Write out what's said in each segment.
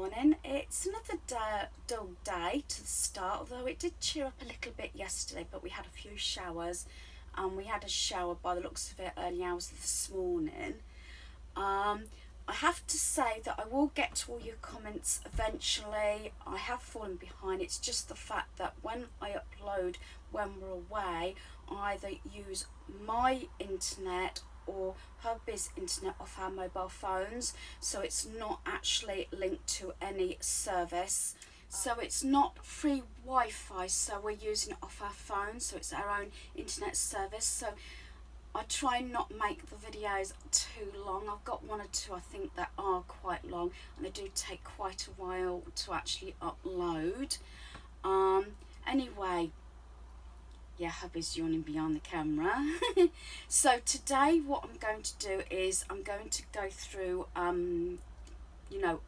morning. It's another dull day to the start, although it did cheer up a little bit yesterday, but we had a few showers and we had a shower by the looks of it early hours this morning. I have to say that I will get to all your comments eventually. I have fallen behind. It's just the fact that when I upload when we're away, I either use my internet or hubby's internet off our mobile phones, so it's not actually linked to any service. So it's not free Wi-Fi, so we're using it off our phone, so it's our own internet service. So I try not make the videos too long. I've got one or two I think that are quite long, and they do take quite a while to actually upload. Anyway, yeah, hubby's yawning behind the camera. So today what I'm going to do is I'm going to go through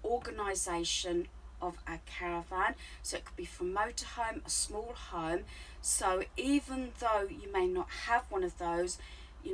organisation of our caravan. So it could be from motorhome, a small home. So even though you may not have one of those,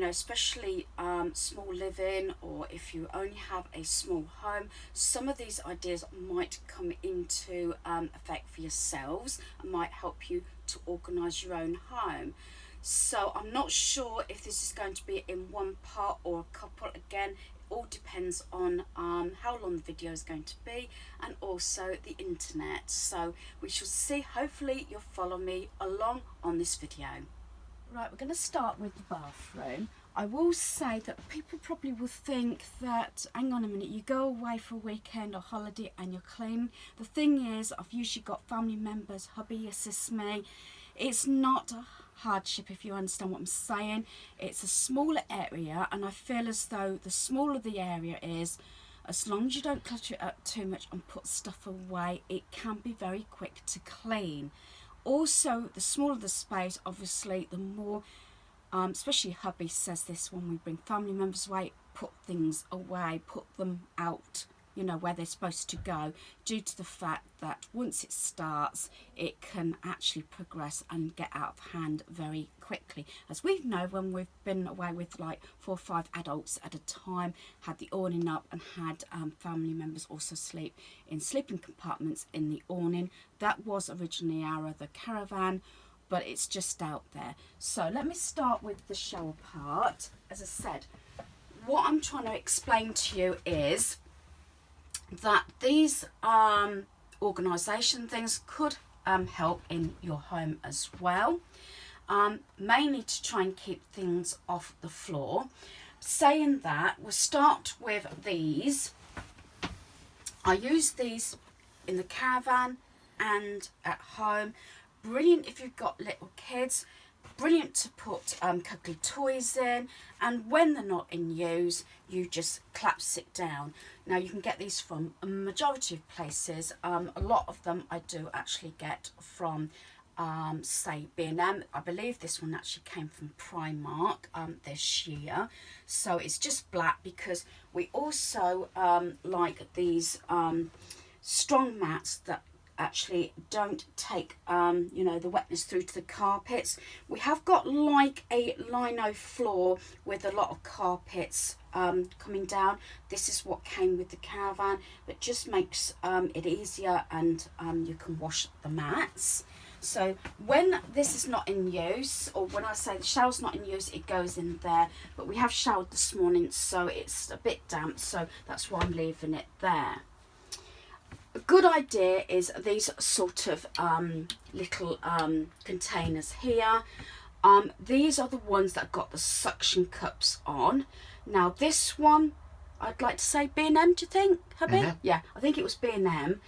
especially small living, or if you only have a small home, some of these ideas might come into effect for yourselves and might help you to organise your own home. So I'm not sure if this is going to be in one part or a couple. Again, it all depends on how long the video is going to be, and also the internet. So we shall see. Hopefully you'll follow me along on this video. Right, we're going to start with the bathroom. I will say that people probably will think that, hang on a minute, you go away for a weekend or holiday and you're clean. The thing is, I've usually got family members, hubby assists me. It's not a hardship, if you understand what I'm saying. It's a smaller area, and I feel as though the smaller the area is, as long as you don't clutter it up too much and put stuff away, it can be very quick to clean. Also, the smaller the space, obviously, the more, especially hubby says this when we bring family members away, put things away, put them out, where they're supposed to go, due to the fact that once it starts, it can actually progress and get out of hand very quickly. As we know, when we've been away with like 4 or 5 adults at a time, had the awning up, and had family members also sleep in sleeping compartments in the awning. That was originally our other caravan, but it's just out there. So let me start with the shower part. As I said, what I'm trying to explain to you is that these organisation things could help in your home as well, mainly to try and keep things off the floor. Saying that, we'll start with these. I use these in the caravan and at home. Brilliant if you've got little kids. Brilliant to put cuddly toys in, and when they're not in use, you just collapse it down. Now, you can get these from a majority of places. A lot of them I do actually get from say B&M. I believe this one actually came from Primark this year. So it's just black, because we also like these strong mats that actually don't take the wetness through to the carpets. We have got like a lino floor with a lot of carpets coming down. This is what came with the caravan, but just makes it easier, and you can wash the mats. So when this is not in use, or when I say the shower's not in use, it goes in there. But we have showered this morning, so it's a bit damp, so that's why I'm leaving it there. A good idea is these sort of little containers here. These are the ones that got the suction cups on. Now this one, I'd like to say B&M, do you think, hubby? Yeah, I think it was B&M.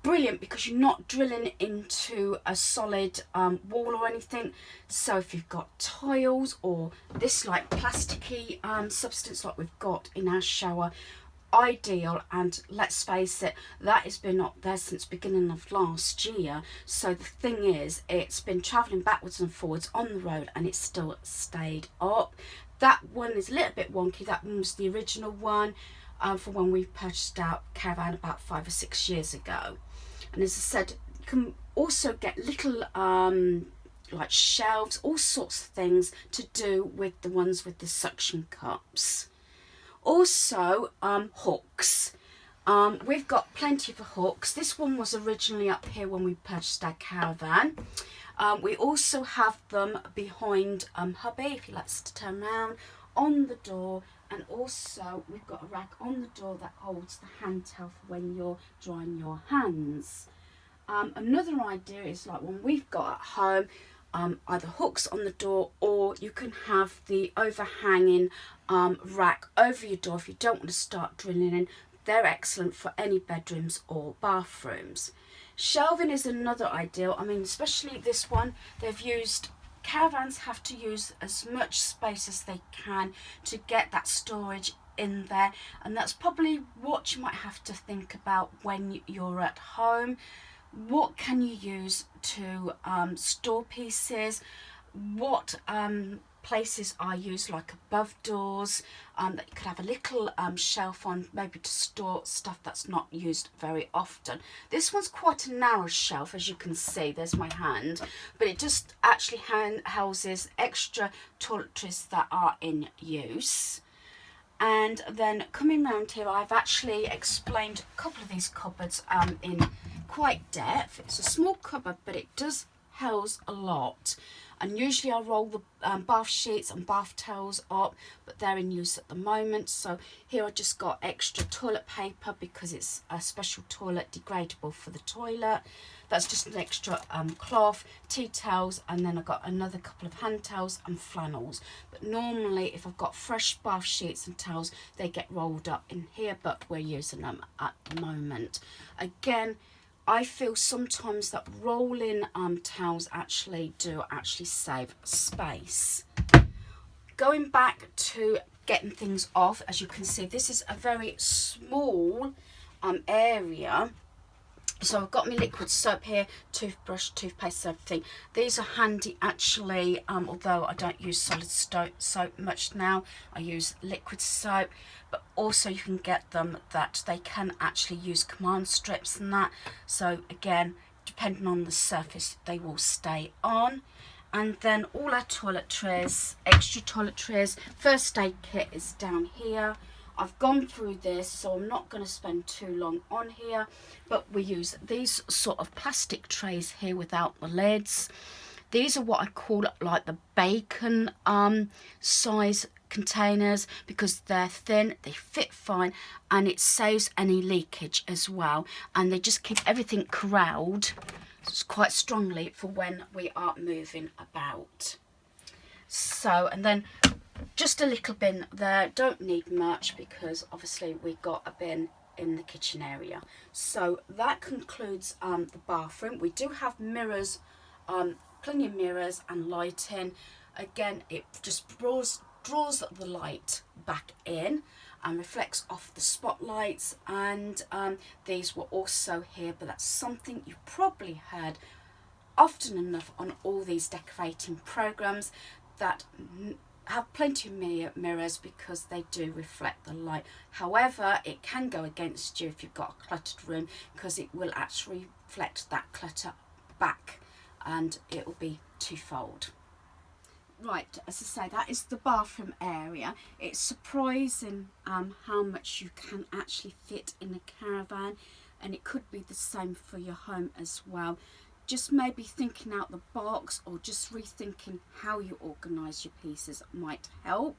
Brilliant, because you're not drilling into a solid wall or anything. So if you've got tiles or this like plasticky substance like we've got in our shower, ideal. And let's face it, that has been up there since beginning of last year. So the thing is, it's been travelling backwards and forwards on the road, and it's still stayed up. That one is a little bit wonky. That one was the original one for when we purchased our caravan about 5 or 6 years ago. And as I said, you can also get little like shelves, all sorts of things to do with the ones with the suction cups. Also hooks. We've got plenty of hooks. This one was originally up here when we purchased our Caravan. We also have them behind hubby, if he likes to turn around, on the door, and also we've got a rack on the door that holds the hand towel for when you're drying your hands. Another idea is like one we've got at home, either hooks on the door, or you can have the overhanging rack over your door if you don't want to start drilling in. They're excellent for any bedrooms or bathrooms. Shelving is another ideal. I mean, especially this one, Caravans have to use as much space as they can to get that storage in there, and that's probably what you might have to think about when you're at home. What can you use to store pieces? What places are used, like above doors, that you could have a little shelf on, maybe to store stuff that's not used very often. This one's quite a narrow shelf, as you can see, there's my hand, but it just actually houses extra toiletries that are in use. And then coming round here, I've actually explained a couple of these cupboards in quite depth. It's a small cupboard, but it does house a lot. And usually I roll the bath sheets and bath towels up, but they're in use at the moment. So here I just got extra toilet paper because it's a special toilet, degradable for the toilet. That's just an extra cloth, tea towels, and then I've got another couple of hand towels and flannels. But normally if I've got fresh bath sheets and towels, they get rolled up in here, but we're using them at the moment. Again, I feel sometimes that rolling towels actually save space. Going back to getting things off, as you can see, this is a very small area. So I've got my liquid soap here, toothbrush, toothpaste, everything. These are handy actually, although I don't use solid soap much now. I use liquid soap, but also you can get them that they can actually use command strips and that. So again, depending on the surface, they will stay on. And then all our toiletries, extra toiletries, first aid kit is down here. I've gone through this, so I'm not going to spend too long on here, but we use these sort of plastic trays here without the lids. These are what I call like the bacon size containers, because they're thin, they fit fine, and it saves any leakage as well, and they just keep everything corralled quite strongly for when we are moving about. So, and then just a little bin there, don't need much because obviously we've got a bin in the kitchen area. So that concludes the bathroom. We do have mirrors, plenty of mirrors and lighting. Again, it just draws the light back in and reflects off the spotlights, and these were also here, but that's something you probably heard often enough on all these decorating programs, that have plenty of mirrors because they do reflect the light. However, it can go against you if you've got a cluttered room, because it will actually reflect that clutter back and it will be twofold. Right, as I say, that is the bathroom area. It's surprising how much you can actually fit in a Caravan, and it could be the same for your home as well. Just maybe thinking out the box or just rethinking how you organise your pieces might help.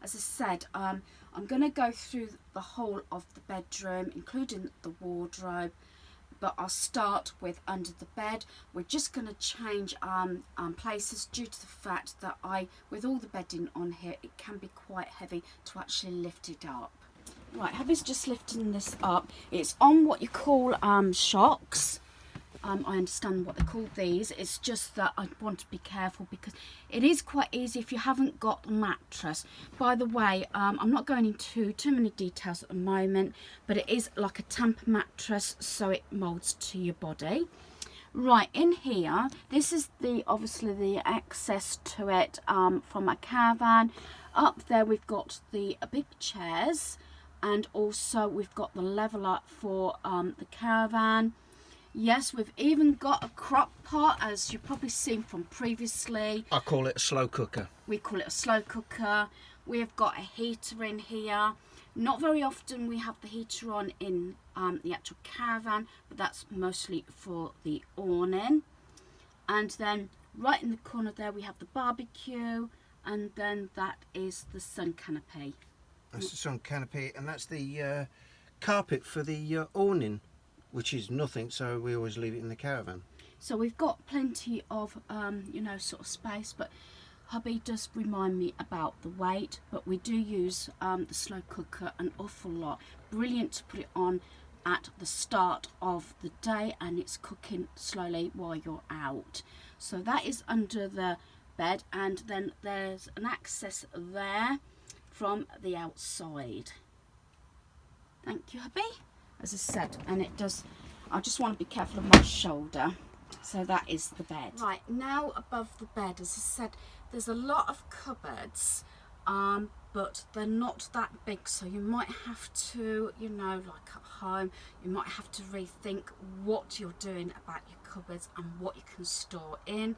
As I said, I'm going to go through the whole of the bedroom, including the wardrobe, but I'll start with under the bed. We're just going to change places due to the fact that with all the bedding on here, it can be quite heavy to actually lift it up. Right, hubby's just lifting this up. It's on what you call shocks. I understand what they call these. It's just that I want to be careful because it is quite easy if you haven't got a mattress. By the way, I'm not going into too many details at the moment, but it is like a tamper mattress, so it molds to your body. Right, in here, this is obviously the access to it from a Caravan. Up there we've got the big chairs, and also we've got the leveler for the Caravan. Yes, we've even got a crock pot, as you've probably seen from previously. I call it a slow cooker. We call it a slow cooker. We've got a heater in here. Not very often we have the heater on in the actual caravan, but that's mostly for the awning. And then right in the corner there we have the barbecue, and then that is the sun canopy. That's the sun canopy, and that's the carpet for the awning, which is nothing, so we always leave it in the caravan. So we've got plenty of, you know, sort of space, but hubby does remind me about the weight, but we do use the slow cooker an awful lot. Brilliant to put it on at the start of the day, and it's cooking slowly while you're out. So that is under the bed, and then there's an access there from the outside. Thank you, hubby. As I said, and it does, I just want to be careful of my shoulder. So that is the bed. Right, now above the bed, as I said, there's a lot of cupboards, but they're not that big, so you might have to, you know, like at home, you might have to rethink what you're doing about your cupboards and what you can store in.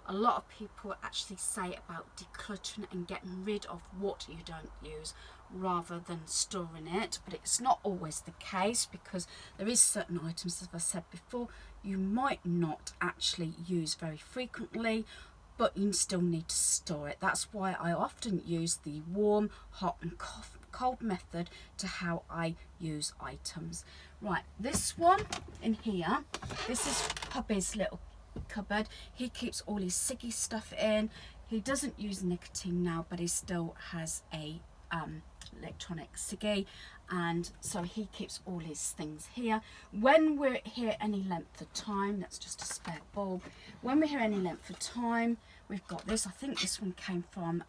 A lot of people actually say about decluttering and getting rid of what you don't use rather than storing it, but it's not always the case, because there is certain items, as I said before, you might not actually use very frequently, but you still need to store it. That's why I often use the warm, hot and cold method to how I use items. Right, this one in here, this is hubby's little cupboard. He keeps all his ciggy stuff in. He doesn't use nicotine now, but he still has a electronic ciggy, and so he keeps all his things here. When we're here any length of time, that's just a spare bulb, when we're here any length of time, we've got this. I think this one came from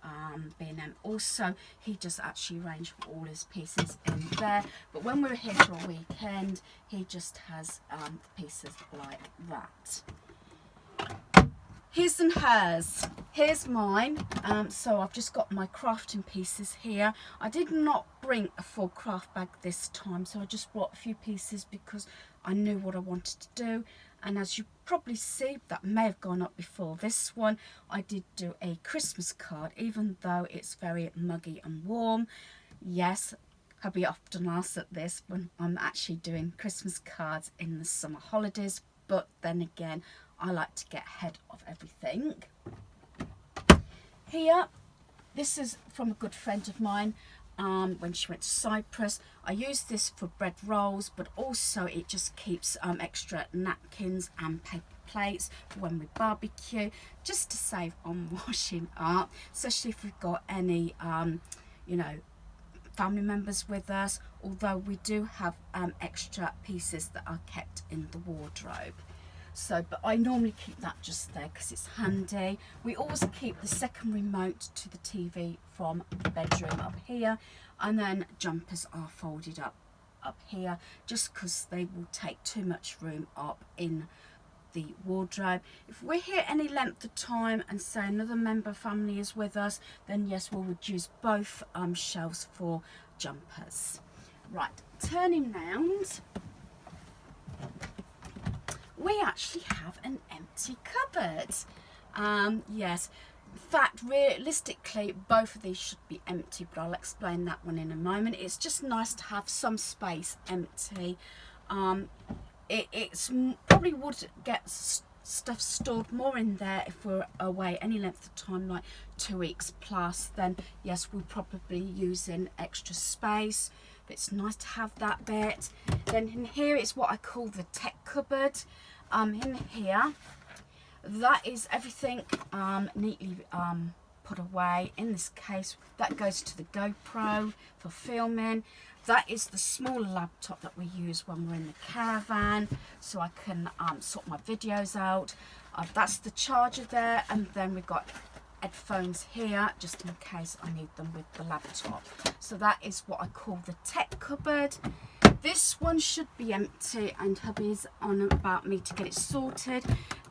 B&M also. He just actually arranged all his pieces in there, but when we're here for a weekend, he just has the pieces like that. His and hers. Here's mine. So I've just got my crafting pieces here. I did not bring a full craft bag this time, so I just brought a few pieces because I knew what I wanted to do. And as you probably see, that may have gone up before this one, I did do a Christmas card, even though it's very muggy and warm. Yes, hubby often laughs at this when I'm actually doing Christmas cards in the summer holidays, but then again, I like to get ahead of everything. Here, this is from a good friend of mine when she went to Cyprus. I use this for bread rolls, but also it just keeps extra napkins and paper plates for when we barbecue, just to save on washing up, especially if we've got any, you know, family members with us, although we do have extra pieces that are kept in the wardrobe. So, but I normally keep that just there because it's handy. We always keep the second remote to the TV from the bedroom up here, and then jumpers are folded up here, just because they will take too much room up in the wardrobe. If we're here any length of time and say another member of family is with us, then yes, we would use both shelves for jumpers. Right, turning round, we actually have an empty cupboard. Yes, in fact, realistically, both of these should be empty, but I'll explain that one in a moment. It's just nice to have some space empty. It's probably would get stuff stored more in there if we're away any length of time, like 2 weeks plus, then yes, we'll probably using extra space. But it's nice to have that bit. Then in here is what I call the tech cupboard. In here, that is everything neatly put away. In this case, that goes to the GoPro for filming. That is the small laptop that we use when we're in the caravan, so I can sort my videos out. That's the charger there, and then we've got headphones here just in case I need them with the laptop. So that is what I call the tech cupboard. This one should be empty, and hubby's on about me to get it sorted.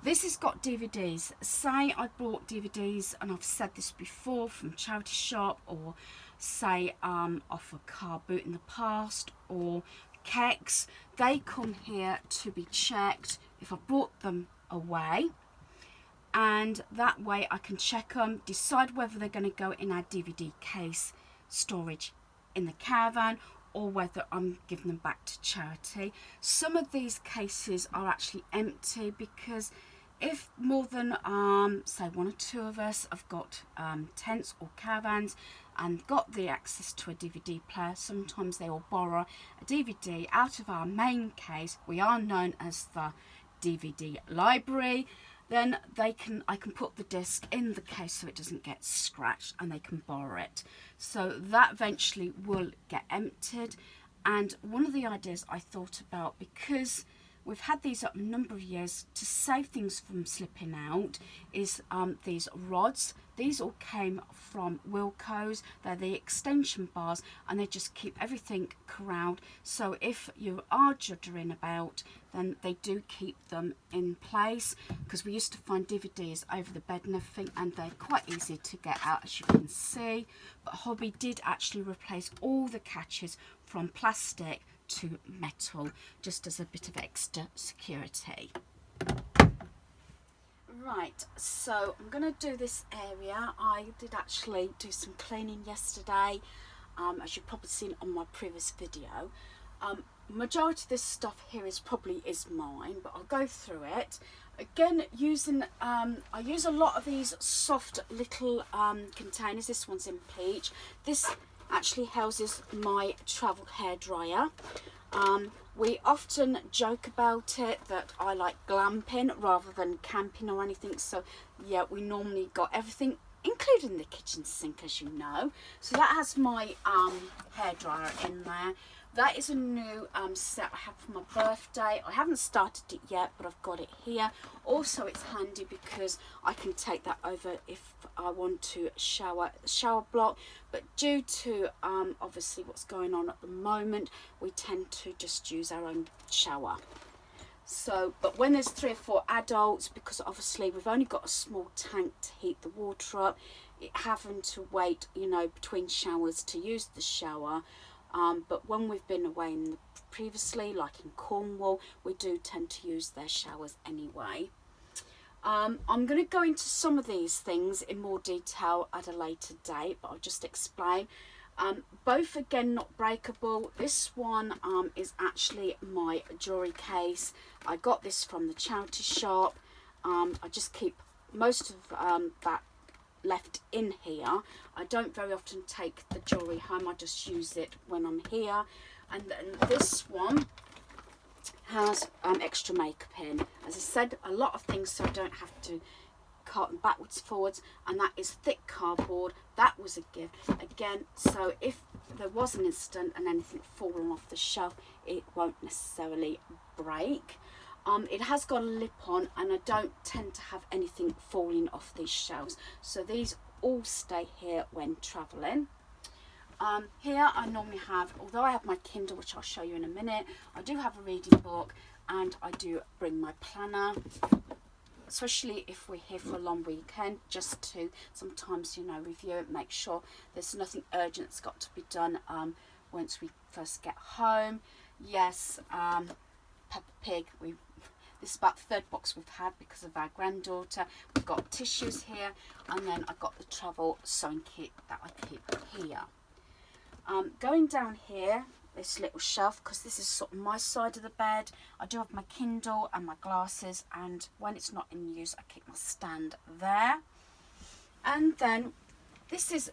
This has got DVDs. Say I bought DVDs, and I've said this before, from charity shop, or say off a car boot in the past, or kegs. They come here to be checked if I brought them away, and that way I can check them, decide whether they're going to go in our DVD case storage in the caravan or whether I'm giving them back to charity. Some of these cases are actually empty because if more than say 1 or 2 of us have got tents or caravans and got the access to a DVD player, sometimes they will borrow a DVD out of our main case. We are known as the DVD library. Then I can put the disc in the case so it doesn't get scratched and they can borrow it. So that eventually will get emptied. And one of the ideas I thought about, because we've had these up a number of years, to save things from slipping out, is these rods. These all came from Wilko's. They're the extension bars and they just keep everything corralled. So if you are juddering about, then they do keep them in place, because we used to find DVDs over the bed and everything, and they're quite easy to get out, as you can see. But Hobby did actually replace all the catches from plastic to metal, just as a bit of extra security. Right, so I'm going to do this area. I did actually do some cleaning yesterday, as you've probably seen on my previous video. Majority of this stuff here is mine, but I'll go through it. Again, I use a lot of these soft little containers. This one's in peach. This actually houses my travel hairdryer. We often joke about it that I like glamping rather than camping or anything, so yeah, we normally got everything, including the kitchen sink, as you know. So that has my hairdryer in there. That is a new set I had for my birthday. I haven't started it yet, but I've got it here. Also, it's handy because I can take that over if I want to shower block. But due to obviously what's going on at the moment, we tend to just use our own shower. So, but when there's 3 or 4 adults, because obviously we've only got a small tank to heat the water up, having to wait, you know, between showers to use the shower. But when we've been away previously, like in Cornwall, we do tend to use their showers anyway. I'm going to go into some of these things in more detail at a later date, but I'll just explain. Both again not breakable. This one is actually my jewellery case. I got this from the charity shop. I just keep most of that left in here. I don't very often take the jewellery home, I just use it when I'm here. And then this one has extra makeup in. As I said, a lot of things so I don't have to cart them backwards forwards, and that is thick cardboard. That was a gift again, so if there was an incident and anything falling off the shelf, it won't necessarily break. It has got a lip on, and I don't tend to have anything falling off these shelves, so these all stay here when travelling. Here I normally have, although I have my Kindle, which I'll show you in a minute, I do have a reading book, and I do bring my planner, especially if we're here for a long weekend, just to sometimes, you know, review it, make sure there's nothing urgent that's got to be done once we first get home. Yes, Peppa Pig, this is about the 3rd box we've had because of our granddaughter. We've got tissues here, and then I've got the travel sewing kit that I keep here. Going down here, this little shelf, because this is sort of my side of the bed, I do have my Kindle and my glasses, and when it's not in use I keep my stand there. And then this is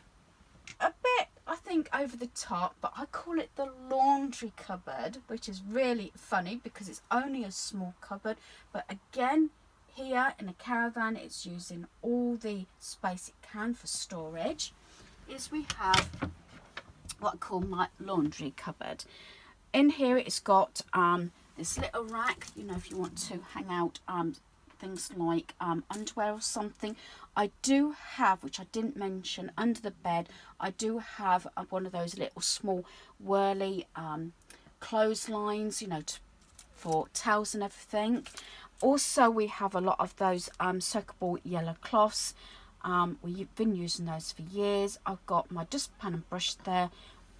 a bit, I think, over the top, but I call it the laundry cupboard, which is really funny because it's only a small cupboard, but again, here in a caravan it's using all the space it can for storage. Is we have what I call my laundry cupboard. In here it's got this little rack, you know, if you want to hang out things like underwear or something. I do have, which I didn't mention, under the bed I do have one of those little small whirly clotheslines, you know, for towels and everything. Also we have a lot of those soakable yellow cloths. We've been using those for years. I've got my dustpan and brush there,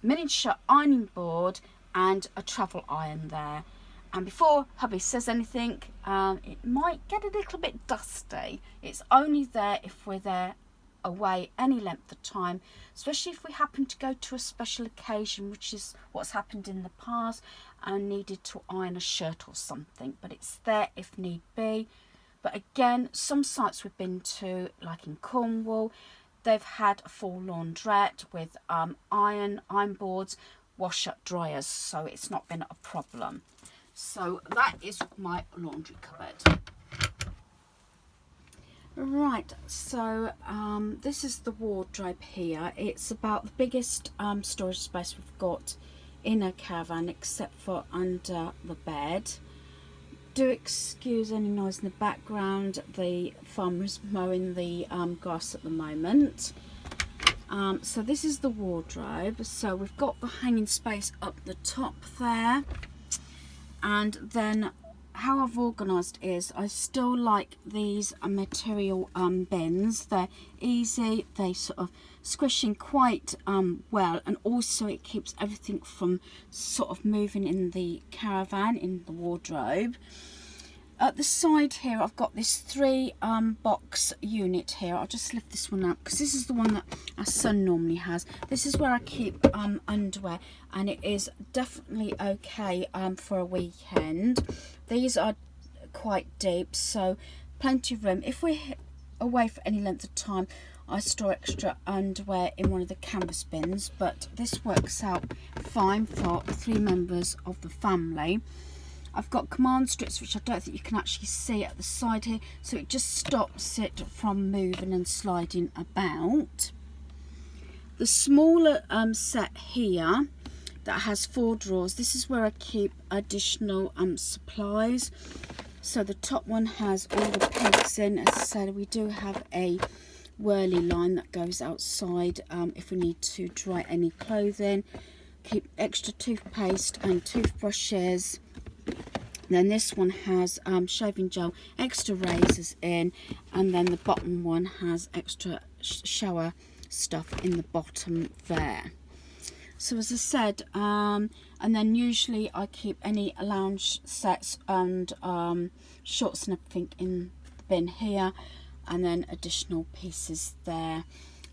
miniature ironing board, and a travel iron there. And before hubby says anything, it might get a little bit dusty. It's only there if we're there away any length of time, especially if we happen to go to a special occasion, which is what's happened in the past, and needed to iron a shirt or something. But it's there if need be. But again, some sites we've been to, like in Cornwall, they've had a full laundrette with iron boards, wash up dryers, so it's not been a problem. So that is my laundry cupboard. Right, so this is the wardrobe here. It's about the biggest storage space we've got in a caravan, except for under the bed. Do excuse any noise in the background. The farmer is mowing the grass at the moment. So this is the wardrobe. So we've got the hanging space up the top there, and then how I've organised is I still like these material bins. They're easy, they sort of squish in quite well, and also it keeps everything from sort of moving in the caravan, in the wardrobe. At the side here I've got this 3 box unit here. I'll just lift this one up because this is the one that our son normally has. This is where I keep underwear, and it is definitely okay for a weekend. These are quite deep, so plenty of room. If we're away for any length of time, I store extra underwear in one of the canvas bins, but this works out fine for 3 members of the family. I've got command strips, which I don't think you can actually see at the side here, so it just stops it from moving and sliding about. The smaller set here that has 4 drawers, this is where I keep additional supplies. So the top one has all the pegs in. As I said, we do have a whirly line that goes outside if we need to dry any clothing. Keep extra toothpaste and toothbrushes. Then this one has shaving gel, extra razors in, and then the bottom one has extra shower stuff in the bottom there. So as I said, and then usually I keep any lounge sets and shorts and everything in the bin here, and then additional pieces there.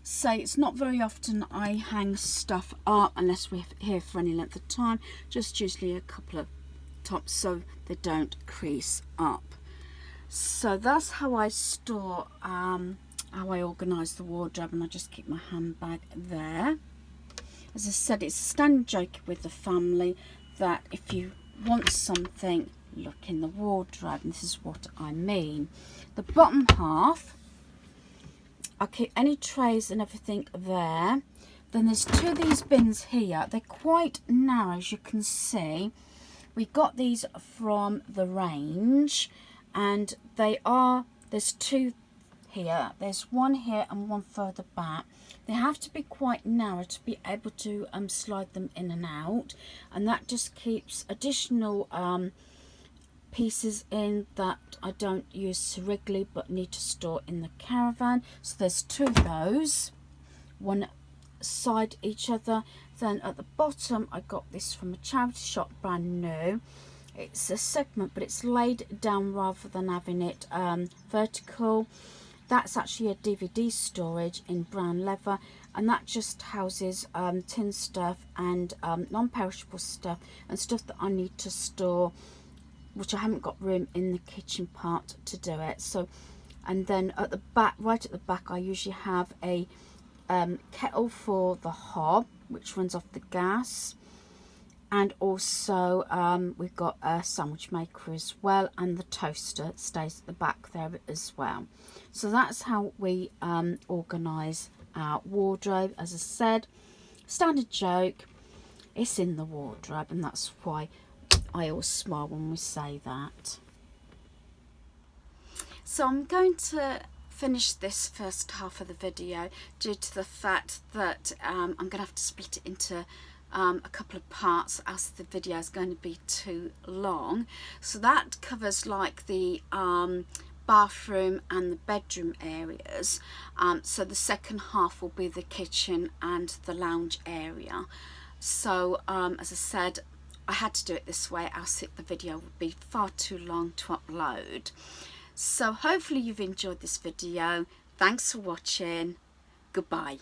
So it's not very often I hang stuff up unless we're here for any length of time, just usually a couple of tops so they don't crease up. So that's how I store, how I organise the wardrobe, and I just keep my handbag there. As I said, it's a standing joke with the family that if you want something, look in the wardrobe, and this is what I mean. The bottom half, I keep any trays and everything there. Then there's 2 of these bins here. They're quite narrow, as you can see. We got these from the range, and there's 2 here. There's one here and one further back. They have to be quite narrow to be able to slide them in and out, and that just keeps additional pieces in that I don't use so regularly but need to store in the caravan. So there's 2 of those, one side each other. Then at the bottom I got this from a charity shop, brand new. It's a segment, but it's laid down rather than having it vertical. That's actually a DVD storage in brown leather, and that just houses tin stuff and non-perishable stuff and stuff that I need to store, which I haven't got room in the kitchen part to do it. So, and then at the back, right at the back, I usually have a kettle for the hob, which runs off the gas, and also we've got a sandwich maker as well, and the toaster stays at the back there as well. So that's how we organise our wardrobe. As I said, standard joke, it's in the wardrobe, and that's why I always smile when we say that. So I'm going to finish this first half of the video due to the fact that I'm going to have to split it into a couple of parts, as the video is going to be too long. So that covers like the bathroom and the bedroom areas. So the second half will be the kitchen and the lounge area. So as I said, I had to do it this way, else the video would be far too long to upload. So hopefully you've enjoyed this video. Thanks for watching. Goodbye.